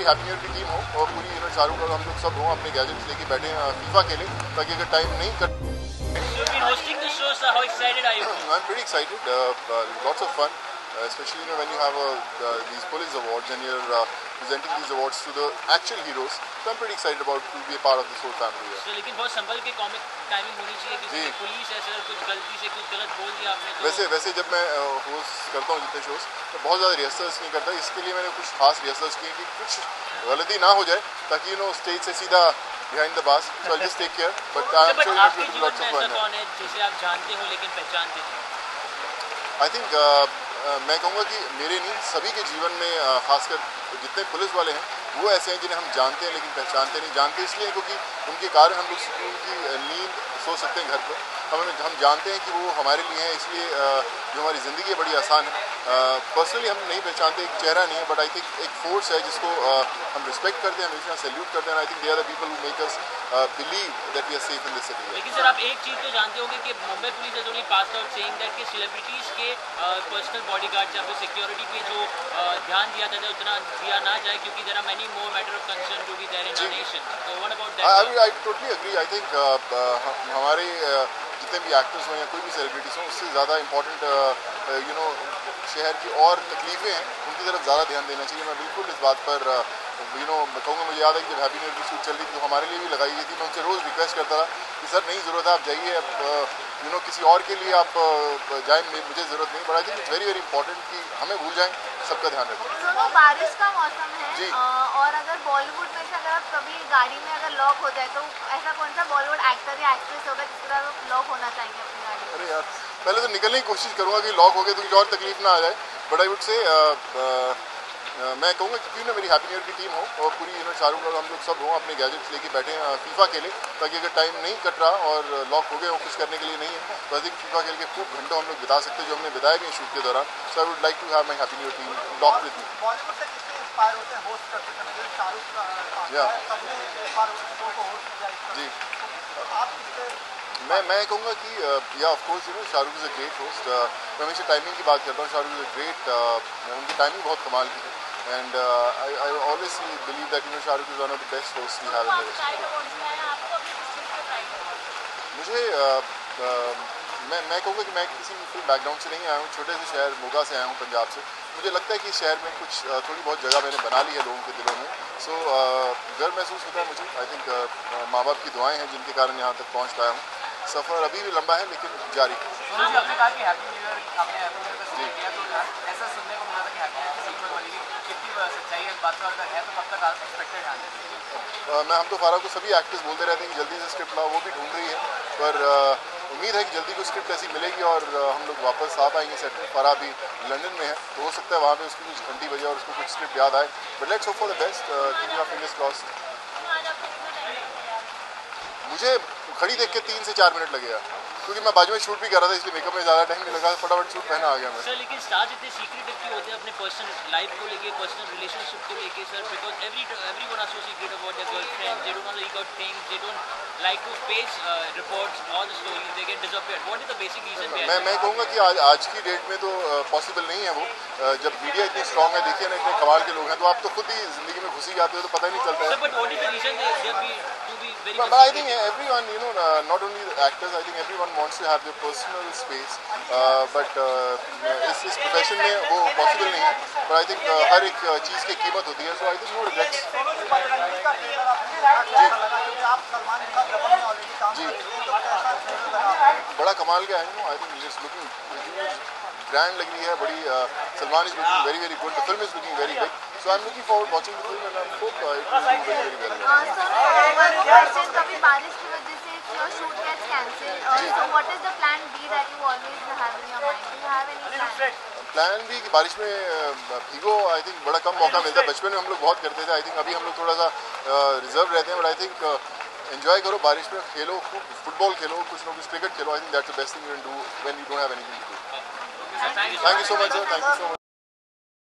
Happy new year की team हो और पूरी शाहरुख और हम लोग सब हों अपने गैजेट्स लेके बैठे फीफा खेलें ताकि अगर टाइम नहीं कर You've been hosting the show, so how excited are you? I'm pretty excited. Lots of fun, especially when you have these police awards and you're presenting these awards to the actual heroes. So I'm pretty excited about to be a part of this whole family. So, लेकिन बहुत संभल के comic timing होनी चाहिए क्योंकि police ऐसे कुछ गलती से कुछ गलत बोल दिया आपने तो वैसे जब मैं होस्ट करता हूँ जितने शोज तो बहुत ज़्यादा रिहर्सल्स नहीं करता, इसके लिए मैंने कुछ खास रिहर्सल्स किए कि कुछ गलती ना हो जाए ताकि स्टेज से सीधा behind the bars. So I'll just take care. But I'm sure आपके it will be जीवन lots में of ऐसा fun. कौन है जिसे आप जानते हो लेकिन पहचानते नहीं? I think मैं कहूँगा कि मेरे नहीं सभी के जीवन में खासकर जितने पुलिस वाले हैं वो ऐसे हैं जिन्हें हम जानते हैं लेकिन पहचानते नहीं। जानते इसलिए क्योंकि उनके कारण हम लोग सुकून की नींद सो सकते हैं घर पर। हम जानते हैं कि वो हमारे लिए हैं, इसलिए जो हमारी ज़िंदगी है बड़ी आसान है। पर्सनली हम नहीं पहचानते, एक चेहरा नहीं है, बट आई थिंक एक फोर्स है जिसको हम रिस्पेक्ट करते हैं, हमेशा सैल्यूट करते हैं। I think they are the people who make us believe that we are safe in this city. लेकिन सर आप एक चीज़ तो जानते होंगे कि Mumbai police has only passed out saying that कि सेलिब्रिटीज़ के पर्सनल बॉडीगार्ड्स या फिर सिक्योरिटी पे जो ध्यान दिया जाता है उतना दिया ना जाए क्योंकि there are many more matter of concern to be there in our nation. So what about that? I totally agree. I think हमारे जितने भी एक्टर्स हों या कोई भी सेलिब्रिटीज़ हों उससे ज़्यादा इम्पोर्टेंट शहर की और तकलीफ़ें हैं उनकी तरफ ज़्यादा ध्यान देना चाहिए। मैं बिल्कुल इस बात पर मैं कहूँगा, मुझे याद है कि जब हैप्पी न्यू ईयर की शूट चल रही थी तो हमारे लिए भी लगाई गई थी। मैं उनसे रोज़ रिक्वेस्ट करता था कि सर नहीं ज़रूरत है, आप जाइए, अब किसी और के लिए आप जाएँ, मुझे ज़रूरत नहीं। But I think it's very very important कि हमें भूल जाएँ, सबका ध्यान रखें। दोनों बारिश का मौसम है जी। और अगर बॉलीवुड में से अगर आप कभी गाड़ी में अगर लॉक हो जाए तो ऐसा कौन सा बॉलीवुड एक्टर या एक्ट्रेस होगा जिसके साथ लॉक होना चाहेंगे अपनी गाड़ी? अरे यार, पहले तो निकलने की कोशिश करूँगा कि लॉक हो गए तो कुछ और तकलीफ ना आ जाए। बट आई वुड से मैं कहूँगा कि क्यों ना मेरी हैप्पी न्यू ईयर की टीम हो और पूरी शाहरुख और हम लोग सब हों अपने गैजेट्स लेके बैठे फीफा खेलें ताकि अगर टाइम नहीं कट रहा और लॉक हो गए हो कुछ करने के लिए नहीं है तो आई थिंक फीफा खेल के खूब घंटों हम लोग बिता सकते हैं जो हमने बिताए भी हैं शूट के दौरान। So I would like to have my happy new year team lock with me. Bollywood से किससे इंस्पायर होते हैं होस्ट करते समय? जैसे शाहरुख का सबसे इंस्पायर होते शो को होस्ट किया जी। आप किससे? मैं कहूँगा कि yeah of course Shahrukh is a great host. मैं हमेशा टाइमिंग की बात करता हूँ। शाहरुख इज़ अ ग्रेट, उनकी टाइमिंग बहुत कमाल की है and I always believe that Shahrukh is one of the best host we have in the मुझे मैं कहूँगा कि मैं किसी फिल्म बैकग्राउंड से नहीं आया हूँ, छोटे से शहर मोगा से आया हूँ पंजाब से। मुझे लगता है कि इस शहर में कुछ थोड़ी बहुत जगह मैंने बना ली है लोगों के दिलों में। सो गर्व महसूस होता है मुझे। आई थिंक माँ बाप की दुआएं हैं जिनके कारण यहाँ तक पहुँच पाया हूँ। सफ़र अभी भी लंबा है लेकिन जारी है। आपने कहा कि हैप्पी न्यू ईयर आपने हैप्पी न्यू ईयर का सीन किया तो ऐसा सुनने को मिला था कि हैप्पी न्यू ईयर की सीक्वल बनेगी, कितनी सच्चाई है इस बात का है तो कब तक एक्सपेक्टेड है? मैं हम तो फारा को सभी एक्टर्स बोलते रहते हैं कि जल्दी से स्क्रिप्ट लाओ, वो भी ढूंढ रही है पर उम्मीद है कि जल्दी कोई स्क्रिप्ट ऐसी मिलेगी और हम लोग वापस आ पाएंगे सेट में। फारा अभी लंदन में है तो हो सकता है वहाँ पे उसकी कुछ घंटी बजे और उसको कुछ स्क्रिप्ट याद आए। But let's hope for the best, keeping our fingers crossed. मुझे खड़ी देख के 3 से 4 मिनट लगेगा क्योंकि मैं बाजू में शूट भी कर रहा था इसलिए मेकअप में ज़्यादा टाइम नहीं लगा, फटाफट शूट पहना आ गया मैं। सर लेकिन स्टार्स इतने सीक्रेटिव क्यों होते हैं अपने पर्सनल लाइफ को लेके, पर्सनल रिलेशनशिप को लेके sir? Because everyone are so secret about their girlfriends, they don't want to leak out things, they don't like to face reports, all the stories, they get disappeared. What is the basic reason behind it? मैं कहूँगा कि आज की date में तो possible नहीं है वो। जब मीडिया इतनी स्ट्रॉन्ग है, देखिए ना इतने कमाल के लोग हैं तो आप तो खुद ही ज़िंदगी में घुसी जाते हो तो पता ही नहीं चलता है। Sir, but what is the reason they be very But I think everyone, not only the actors, I think everyone wants to have their personal space. But इस प्रोफेशन में वो पॉसिबल नहीं है। But I think हर एक चीज़ की कीमत होती है, so I think no regrets. जी, बड़ा कमाल का है। I think it's looking grand लग रही है, बड़ी Salman is looking very very good, the film is looking very big, so I am looking forward watching the film and I hope it will do very very well. Question, कभी बारिश की वजह से your shoot gets cancelled, so what is the plan B that you always have in your mind? Do you have any plan? Plan भी कि बारिश में भीगो, I think बड़ा कम मौका मिलता है। बचपन में हम लोग बहुत करते थे, आई थिंक अभी हम लोग थोड़ा सा रिजर्व रहते हैं, बट आई थिंक एंजॉय करो, बारिश में खेलो, खूब फुटबॉल खेलो, कुछ ना कुछ क्रिकेट खेलो। I think that's the best thing you can do when you don't have anything to do. Thank you so much sir, thank you so much.